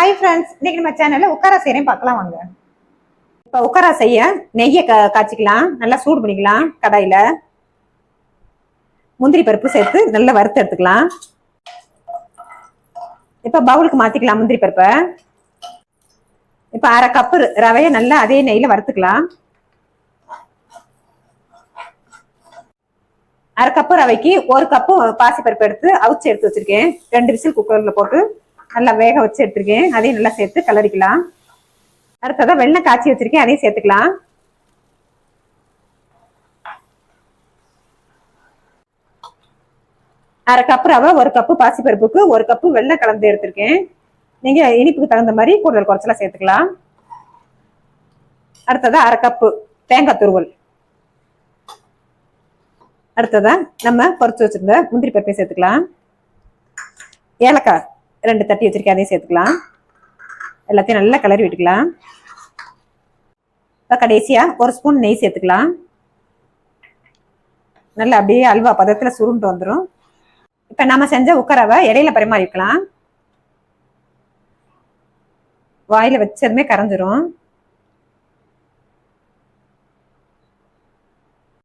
Hi friends, இன்னைக்கு நம்ம சேனல்ல உக்கரா செய்யறேன் பார்க்கலாம் வாங்க. இப்ப உக்கரா செய்ய நெய்யை காய்ச்சிக்கலாம், நல்லா சூடு பண்ணிக்கலாம். கடாயில முந்திரி பருப்பு சேர்த்து நல்லா வறுத்து எடுத்துக்கலாம். இப்ப பவுலுக்கு மாத்திக்கலாம் முந்திரி பருப்பை. இப்ப அரை கப்பு ரவையை நல்லா அதே நெய்ல வறுத்துக்கலாம். அரை கப்பு ரவைக்கு ஒரு கப்பு பாசி பருப்பு எடுத்து அவிச்சு எடுத்து வச்சிருக்கேன். 2 விசில் குக்கர்ல போட்டு நல்லா வேக வச்சு எடுத்திருக்கேன். அதையும் நல்லா சேர்த்து கலரிக்கலாம். அடுத்ததான் வெள்ளம் காய்ச்சி வச்சிருக்கேன், அதையும் சேர்த்துக்கலாம். அரை கப்பு ரவை, ஒரு கப்பு பாசி பருப்புக்கு ஒரு கப்பு வெள்ளம் கலந்து எடுத்திருக்கேன். நீங்க இனிப்புக்கு தகுந்த மாதிரி கூடுதல் குறைச்சலா சேர்த்துக்கலாம். அடுத்ததா அரை கப்பு தேங்காய் துருவல். அடுத்ததா நம்ம பொரிச்சு வச்சிருந்த முந்திரி பருப்பை சேர்த்துக்கலாம். ஏலக்காய் 2 தட்டி வச்சிருக்கேன், அதையும் சேர்த்துக்கலாம். எல்லாத்தையும் நல்லா கிளறி விட்டுக்கலாம். கடைசியா ஒரு ஸ்பூன் நெய் சேர்த்துக்கலாம். நல்லா அப்படியே அல்வா பதத்துல சுருண்டு வந்துடும். இப்ப நம்ம செஞ்ச உக்கரவை இடையில பரிமாறிக்கலாம். வாயில வச்சதுமே கரைஞ்சிரும்.